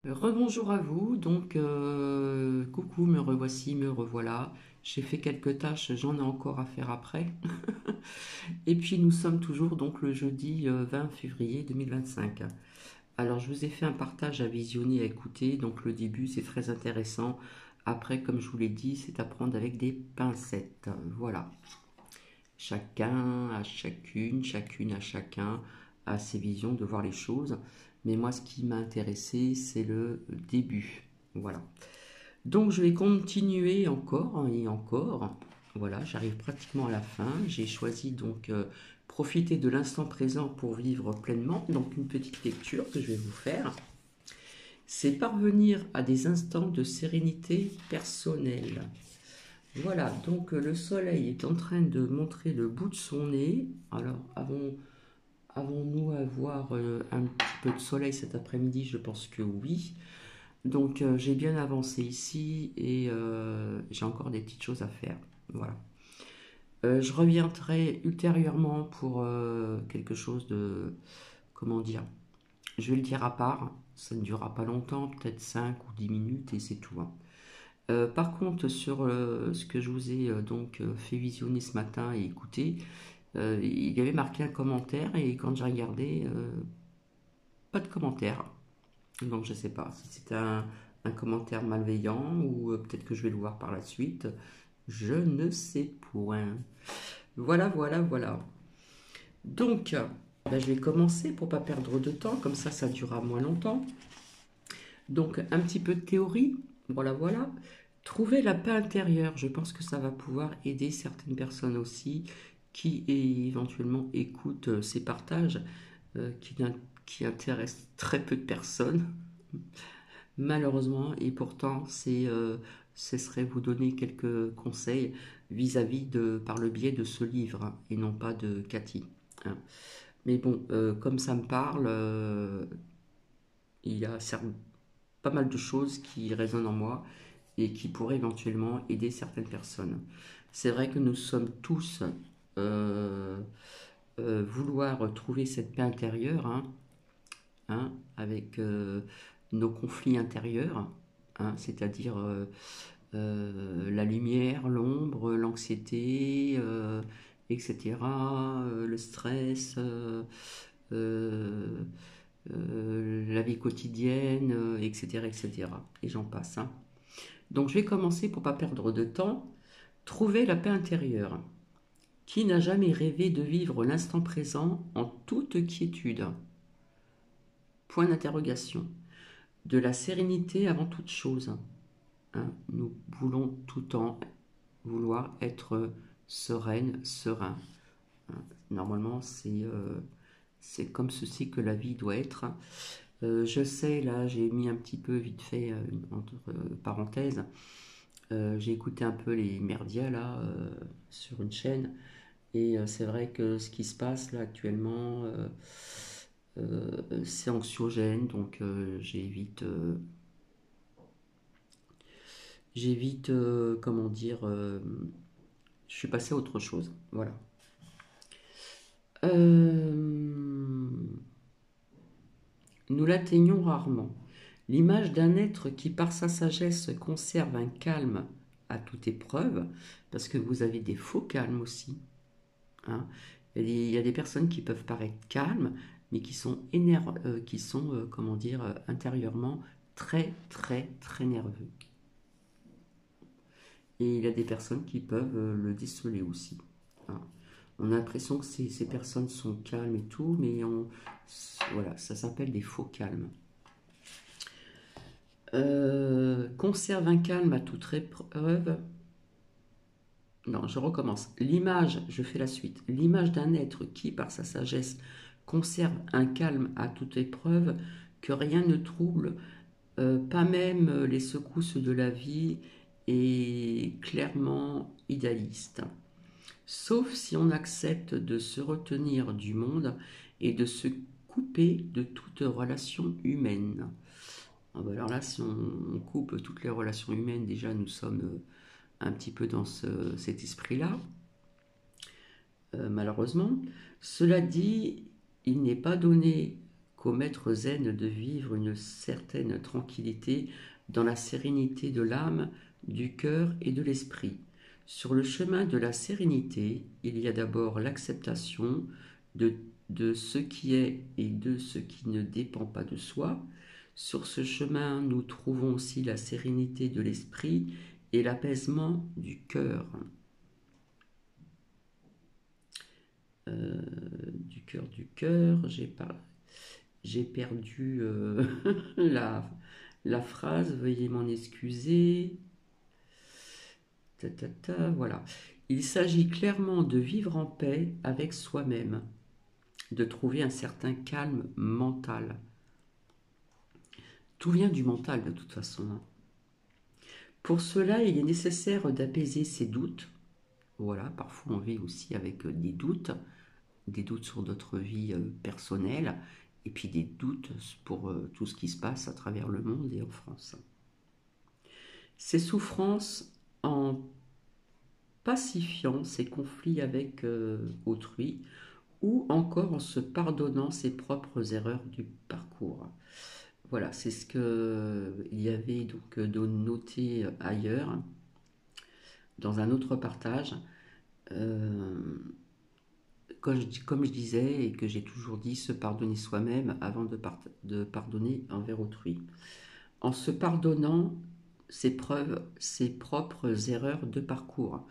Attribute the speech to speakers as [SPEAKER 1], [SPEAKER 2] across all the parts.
[SPEAKER 1] Rebonjour à vous, donc coucou, me revoici, me revoilà. J'ai fait quelques tâches, j'en ai encore à faire après. Et puis nous sommes toujours donc le jeudi 20 février 2025. Alors je vous ai fait un partage à visionner, à écouter, donc le début c'est très intéressant. Après, comme je vous l'ai dit, c'est à prendre avec des pincettes. Voilà. Chacun à chacune, chacune à chacun a ses visions de voir les choses. Mais moi, ce qui m'a intéressé, c'est le début. Voilà. Donc, je vais continuer encore et encore. Voilà, j'arrive pratiquement à la fin. J'ai choisi donc profiter de l'instant présent pour vivre pleinement. Donc, une petite lecture que je vais vous faire. C'est parvenir à des instants de sérénité personnelle. Voilà, donc le soleil est en train de montrer le bout de son nez. Alors, avons-nous à voir un petit peu de soleil cet après-midi? Je pense que oui. Donc, j'ai bien avancé ici et j'ai encore des petites choses à faire. Voilà. Je reviendrai ultérieurement pour quelque chose de... Comment dire? Je vais le dire à part. Ça ne durera pas longtemps, peut-être 5 ou 10 minutes et c'est tout, hein. Par contre, sur ce que je vous ai donc fait visionner ce matin et écouter, il y avait marqué un commentaire et quand j'ai regardé, pas de commentaire. Donc je ne sais pas si c'est un commentaire malveillant ou peut-être que je vais le voir par la suite. Je ne sais point. Voilà, voilà, voilà. Donc, ben, je vais commencer pour pas perdre de temps, comme ça durera moins longtemps. Donc, un petit peu de théorie. Voilà, voilà. Trouver la paix intérieure, je pense que ça va pouvoir aider certaines personnes aussi qui éventuellement écoutent ces partages qui intéressent très peu de personnes, malheureusement, et pourtant ce serait vous donner quelques conseils vis-à-vis de, par le biais de ce livre, hein, et non pas de Cathy, hein. Mais bon, comme ça me parle, il y a pas mal de choses qui résonnent en moi et qui pourraient éventuellement aider certaines personnes. C'est vrai que nous sommes tous euh, vouloir trouver cette paix intérieure, hein, avec nos conflits intérieurs, hein, c'est-à-dire la lumière, l'ombre, l'anxiété, etc., le stress, euh, la vie quotidienne, etc., etc. Et j'en passe, hein. Donc je vais commencer pour ne pas perdre de temps. Trouver la paix intérieure. Qui n'a jamais rêvé de vivre l'instant présent en toute quiétude? Point d'interrogation. De la sérénité avant toute chose, hein. Nous voulons tout le temps vouloir être sereine, serein, hein. Normalement, c'est comme ceci que la vie doit être. Je sais, là, j'ai mis un petit peu vite fait, entre parenthèses, j'ai écouté un peu les merdias, là, sur une chaîne, et c'est vrai que ce qui se passe, là, actuellement, c'est anxiogène, donc j'évite, comment dire, je suis passé à autre chose, voilà. Euh, Nous l'atteignons rarement. L'image d'un être qui, par sa sagesse, conserve un calme à toute épreuve, parce que vous avez des faux calmes aussi, hein. Il y a des personnes qui peuvent paraître calmes, mais qui sont comment dire, intérieurement très, très, très nerveux. Et il y a des personnes qui peuvent le déceler aussi, hein. On a l'impression que ces personnes sont calmes et tout, mais voilà, ça s'appelle des faux calmes. Conserve un calme à toute épreuve. Non, je recommence. L'image, je fais la suite. L'image d'un être qui, par sa sagesse, conserve un calme à toute épreuve, que rien ne trouble, pas même les secousses de la vie, est clairement idéaliste. Sauf si on accepte de se retenir du monde et de se couper de toute relation humaine. Ah bah alors là, si on coupe toutes les relations humaines, déjà nous sommes un petit peu dans cet esprit-là, malheureusement. Cela dit, il n'est pas donné qu'au maître zen de vivre une certaine tranquillité dans la sérénité de l'âme, du cœur et de l'esprit. Sur le chemin de la sérénité, il y a d'abord l'acceptation de, de ce qui est et de ce qui ne dépend pas de soi. Sur ce chemin, nous trouvons aussi la sérénité de l'esprit et l'apaisement du cœur. Du cœur, j'ai perdu la phrase, veuillez m'en excuser. Voilà. Il s'agit clairement de vivre en paix avec soi-même, de trouver un certain calme mental. Tout vient du mental de toute façon. Pour cela, il est nécessaire d'apaiser ses doutes. Voilà, parfois on vit aussi avec des doutes sur notre vie personnelle, et puis des doutes pour tout ce qui se passe à travers le monde et en France. Ces souffrances en pacifiant ses conflits avec autrui, ou encore en se pardonnant ses propres erreurs du parcours. Voilà, c'est ce qu'il y avait donc noté ailleurs, dans un autre partage. Comme je disais et que j'ai toujours dit, se pardonner soi-même avant de pardonner envers autrui. En se pardonnant ses propres erreurs de parcours.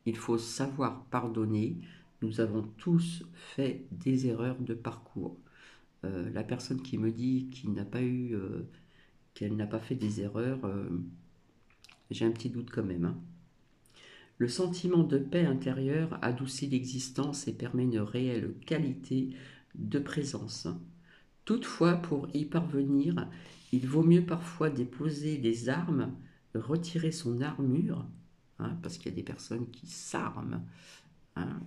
[SPEAKER 1] Il faut savoir pardonner. Nous avons tous fait des erreurs de parcours. La personne qui me dit qu'elle n'a pas fait des erreurs, j'ai un petit doute quand même. Hein. Le sentiment de paix intérieure adoucit l'existence et permet une réelle qualité de présence. Toutefois, pour y parvenir, il vaut mieux parfois déposer les armes, retirer son armure, hein, parce qu'il y a des personnes qui s'arment, hein,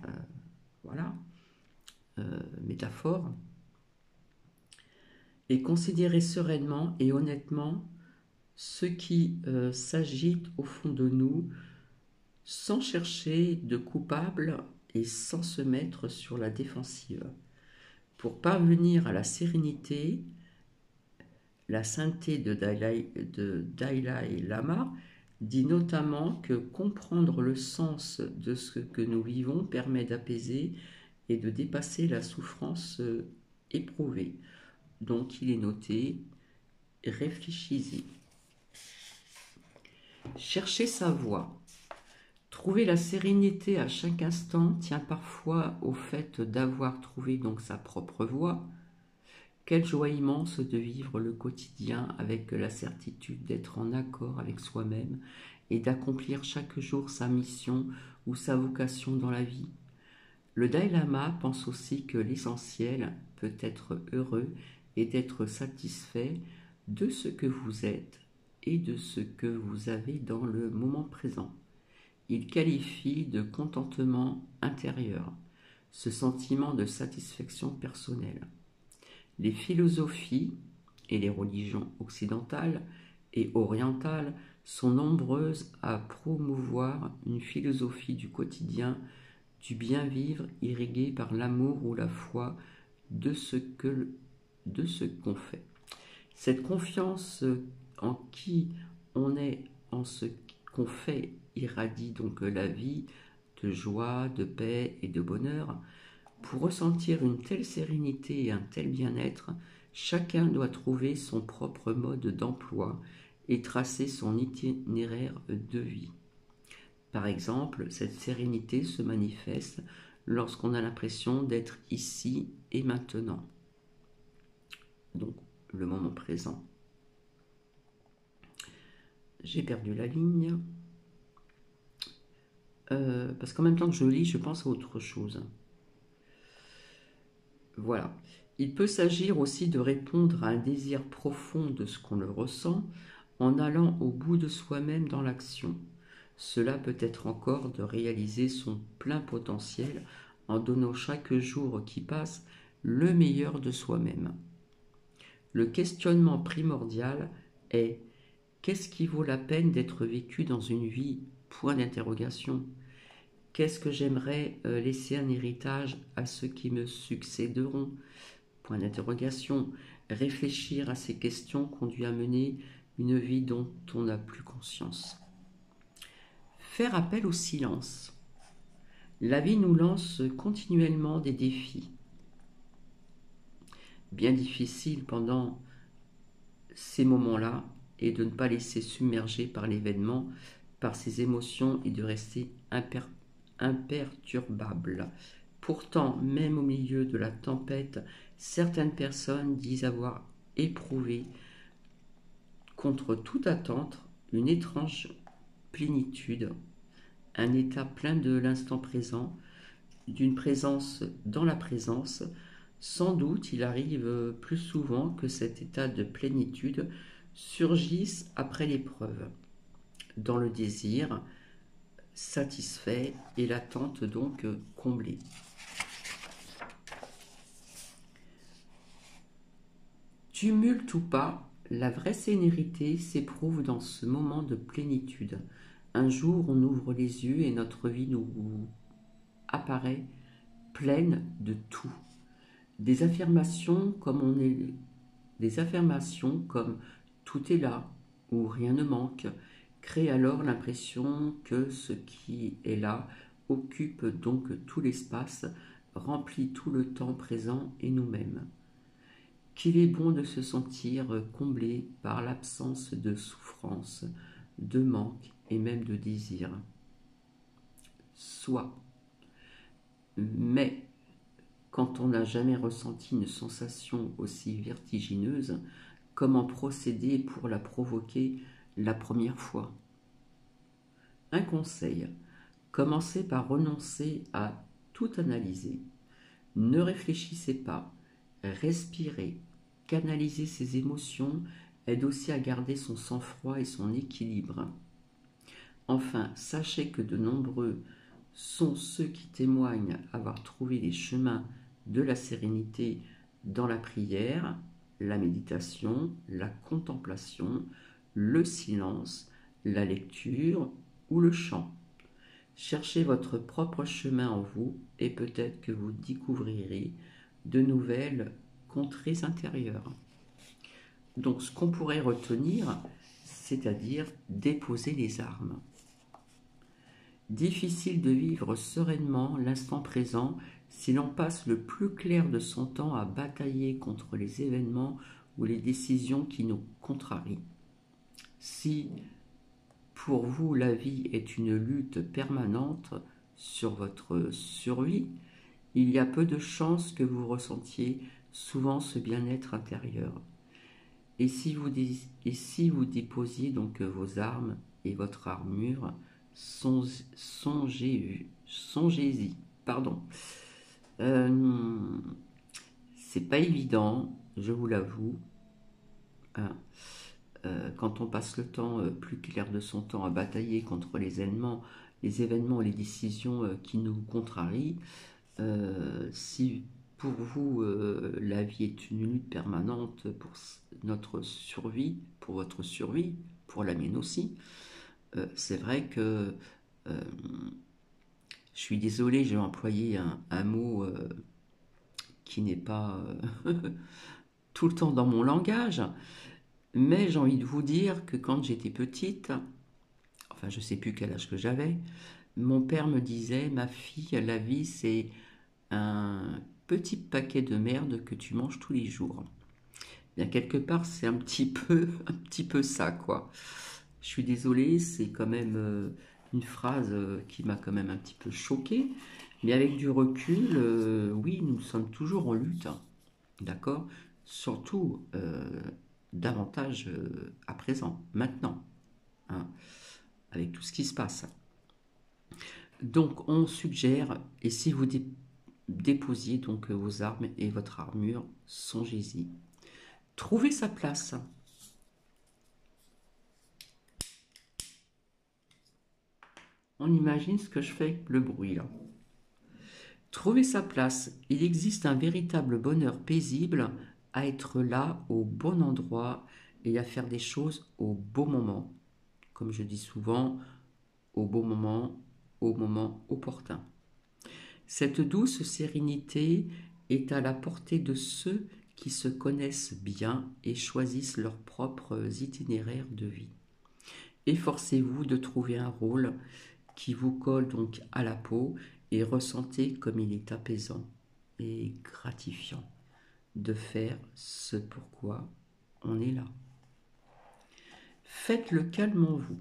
[SPEAKER 1] voilà, métaphore, et considérer sereinement et honnêtement ce qui s'agite au fond de nous, sans chercher de coupable et sans se mettre sur la défensive. Pour parvenir à la sérénité, la sainteté de Dalai Lama dit notamment que comprendre le sens de ce que nous vivons permet d'apaiser et de dépasser la souffrance éprouvée. Donc il est noté, réfléchissez. Cherchez sa voie. Trouver la sérénité à chaque instant tient parfois au fait d'avoir trouvé donc sa propre voie. Quelle joie immense de vivre le quotidien avec la certitude d'être en accord avec soi-même et d'accomplir chaque jour sa mission ou sa vocation dans la vie. Le Dalai Lama pense aussi que l'essentiel peut être heureux et d'être satisfait de ce que vous êtes et de ce que vous avez dans le moment présent. Il qualifie de contentement intérieur ce sentiment de satisfaction personnelle. Les philosophies et les religions occidentales et orientales sont nombreuses à promouvoir une philosophie du quotidien, du bien-vivre irriguée par l'amour ou la foi de ce qu'on fait. Cette confiance en qui on est, en ce qu'on fait, irradie donc la vie de joie, de paix et de bonheur. Pour ressentir une telle sérénité et un tel bien-être, chacun doit trouver son propre mode d'emploi et tracer son itinéraire de vie. Par exemple, cette sérénité se manifeste lorsqu'on a l'impression d'être ici et maintenant. Donc, le moment présent. J'ai perdu la ligne. Parce qu'en même temps que je lis, je pense à autre chose. Voilà. Il peut s'agir aussi de répondre à un désir profond de ce qu'on le ressent en allant au bout de soi-même dans l'action. Cela peut être encore de réaliser son plein potentiel en donnant chaque jour qui passe le meilleur de soi-même. Le questionnement primordial est: qu'est-ce qui vaut la peine d'être vécu dans une vie? Point d'interrogation. Qu'est-ce que j'aimerais laisser un héritage à ceux qui me succéderont? point d'interrogation. Réfléchir à ces questions conduit à mener une vie dont on n'a plus conscience. Faire appel au silence. La vie nous lance continuellement des défis. Bien difficile pendant ces moments-là et de ne pas laisser submerger par l'événement, par ses émotions et de rester imperturbable. Pourtant, même au milieu de la tempête, certaines personnes disent avoir éprouvé, contre toute attente, une étrange plénitude, un état plein de l'instant présent, d'une présence dans la présence. Sans doute, il arrive plus souvent que cet état de plénitude surgisse après l'épreuve, dans le désir satisfait et l'attente donc comblée. Tumulte ou pas, la vraie sérénité s'éprouve dans ce moment de plénitude. Un jour, on ouvre les yeux et notre vie nous apparaît pleine de tout. Des affirmations comme tout est là ou rien ne manque créent alors l'impression que ce qui est là occupe donc tout l'espace, remplit tout le temps présent et nous-mêmes. Qu'il est bon de se sentir comblé par l'absence de souffrance, de manque et même de désir. Soit. Mais quand on n'a jamais ressenti une sensation aussi vertigineuse, comment procéder pour la provoquer la première fois? Un conseil, commencez par renoncer à tout analyser. Ne réfléchissez pas, respirez, canaliser ses émotions aide aussi à garder son sang-froid et son équilibre. Enfin, sachez que de nombreux sont ceux qui témoignent avoir trouvé les chemins de la sérénité dans la prière, la méditation, la contemplation, le silence, la lecture ou le chant. Cherchez votre propre chemin en vous et peut-être que vous découvrirez de nouvelles contrées intérieures. Donc ce qu'on pourrait retenir, c'est-à-dire déposer les armes. Difficile de vivre sereinement l'instant présent si l'on passe le plus clair de son temps à batailler contre les événements ou les décisions qui nous contrarient. Si pour vous la vie est une lutte permanente sur votre survie, il y a peu de chances que vous ressentiez souvent ce bien-être intérieur. Et si vous déposiez donc vos armes et votre armure, songez-y. C'est pas évident, je vous l'avoue. Hein. Quand on passe le temps plus clair de son temps à batailler contre les événements et les décisions qui nous contrarient, si pour vous la vie est une lutte permanente pour notre survie, pour votre survie, pour la mienne aussi, c'est vrai que je suis désolée, j'ai employé un mot qui n'est pas tout le temps dans mon langage, mais j'ai envie de vous dire que quand j'étais petite, enfin je ne sais plus quel âge que j'avais, mon père me disait, ma fille, la vie c'est un petit paquet de merde que tu manges tous les jours. Bien quelque part c'est un petit peu ça quoi. Je suis désolée, c'est quand même une phrase qui m'a quand même un petit peu choquée, mais avec du recul, oui, nous sommes toujours en lutte, hein, d'accord? Surtout davantage à présent, maintenant, hein, avec tout ce qui se passe. Donc, on suggère, et si vous déposiez donc vos armes et votre armure, songez-y. Trouvez sa place. On imagine ce que je fais avec le bruit là. Trouver sa place. Il existe un véritable bonheur paisible à être là au bon endroit et à faire des choses au bon moment. Comme je dis souvent, au moment opportun. Cette douce sérénité est à la portée de ceux qui se connaissent bien et choisissent leurs propres itinéraires de vie. Efforcez-vous de trouver un rôle qui vous colle donc à la peau et ressentez comme il est apaisant et gratifiant de faire ce pourquoi on est là. Faites le calme en vous.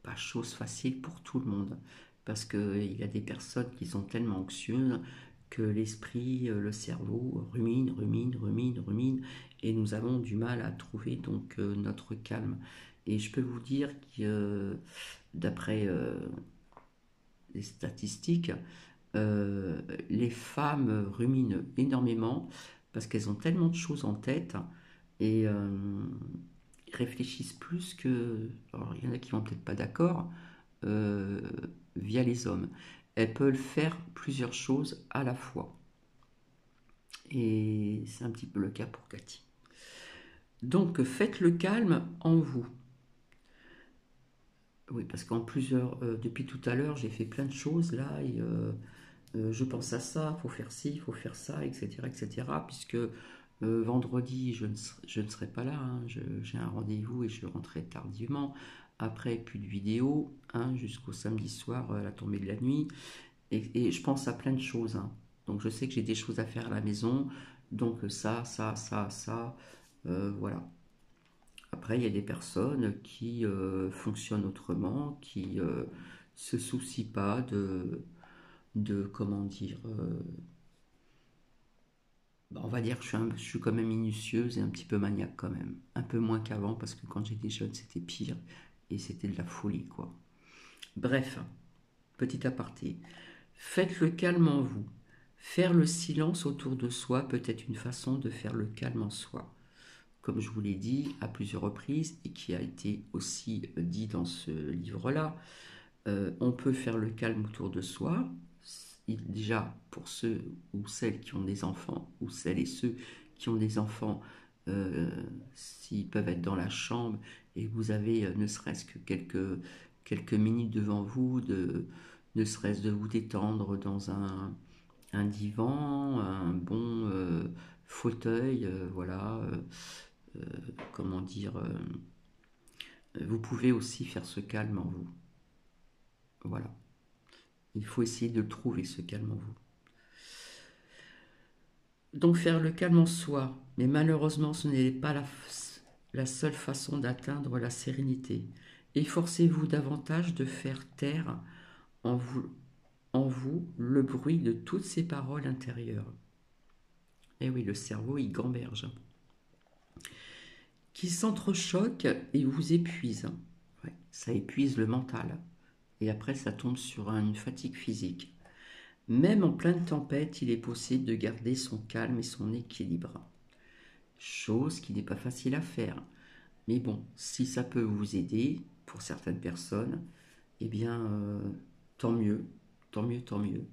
[SPEAKER 1] Pas chose facile pour tout le monde, parce qu'il y a des personnes qui sont tellement anxieuses que l'esprit, le cerveau rumine, et nous avons du mal à trouver donc notre calme. Et je peux vous dire que d'après les statistiques, les femmes ruminent énormément parce qu'elles ont tellement de choses en tête et réfléchissent plus que... Alors, il y en a qui vont peut-être pas d'accord, euh, via les hommes. Elles peuvent faire plusieurs choses à la fois. Et c'est un petit peu le cas pour Cathy. Donc, faites le calme en vous. Oui, parce qu'en plusieurs... depuis tout à l'heure, j'ai fait plein de choses là, et je pense à ça, il faut faire ci, il faut faire ça, etc., etc., puisque vendredi, je ne serai pas là, hein, j'ai un rendez-vous et je rentrerai tardivement. Après, plus de vidéos, hein, jusqu'au samedi soir, la tombée de la nuit. Et je pense à plein de choses, hein. Donc je sais que j'ai des choses à faire à la maison. Donc ça, voilà. Après, il y a des personnes qui fonctionnent autrement, qui se soucient pas comment dire, on va dire que je suis quand même minutieuse et un petit peu maniaque quand même. Un peu moins qu'avant parce que quand j'étais jeune c'était pire et c'était de la folie quoi. Bref, petit aparté. Faites le calme en vous. Faire le silence autour de soi peut être une façon de faire le calme en soi. Comme je vous l'ai dit à plusieurs reprises et qui a été aussi dit dans ce livre-là, on peut faire le calme autour de soi. Déjà, pour ceux ou celles qui ont des enfants, ou celles et ceux qui ont des enfants, s'ils peuvent être dans la chambre et vous avez ne serait-ce que quelques minutes devant vous, ne serait-ce de vous détendre dans un divan, un bon fauteuil, voilà, euh, comment dire, vous pouvez aussi faire ce calme en vous. Voilà. Il faut essayer de le trouver, ce calme en vous. Donc faire le calme en soi, mais malheureusement ce n'est pas la seule façon d'atteindre la sérénité. Efforcez-vous davantage de faire taire en vous, en vous le bruit de toutes ces paroles intérieures. Eh oui, le cerveau, il gamberge. Qui s'entrechoquent et vous épuisent. Ouais, ça épuise le mental. Et après, ça tombe sur une fatigue physique. Même en pleine tempête, il est possible de garder son calme et son équilibre. Chose qui n'est pas facile à faire. Mais bon, si ça peut vous aider, pour certaines personnes, eh bien, tant mieux, tant mieux, tant mieux.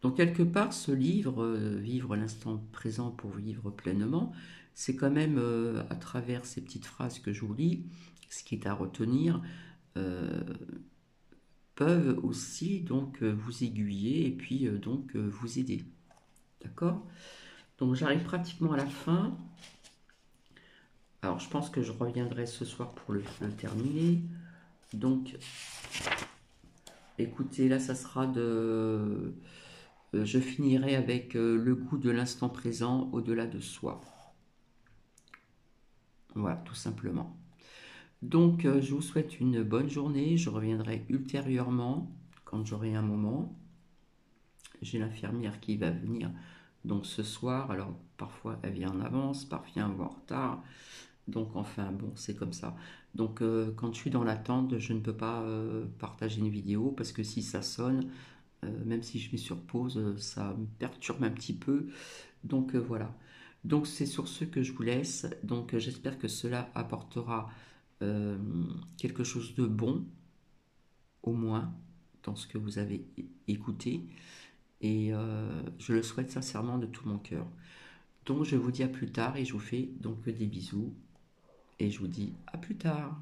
[SPEAKER 1] Donc quelque part, ce livre, Vivre l'instant présent pour vivre pleinement, c'est quand même à travers ces petites phrases que je vous lis, ce qui est à retenir, euh, peuvent aussi donc vous aiguiller et puis donc vous aider. D'accord? Donc j'arrive pratiquement à la fin. Alors je pense que je reviendrai ce soir pour le terminer. Donc écoutez, là ça sera de... je finirai avec le goût de l'instant présent au-delà de soi. Voilà, tout simplement. Donc je vous souhaite une bonne journée. Je reviendrai ultérieurement quand j'aurai un moment. J'ai l'infirmière qui va venir donc ce soir. Alors parfois elle vient en avance, parfois elle vient en retard. Donc enfin bon, c'est comme ça. Donc quand je suis dans l'attente, je ne peux pas partager une vidéo parce que si ça sonne, même si je mets sur pause, ça me perturbe un petit peu. Donc voilà. Donc c'est sur ce que je vous laisse. Donc j'espère que cela apportera euh, quelque chose de bon, au moins, dans ce que vous avez écouté. Et je le souhaite sincèrement de tout mon cœur. Donc je vous dis à plus tard et je vous fais donc des bisous. Et je vous dis à plus tard.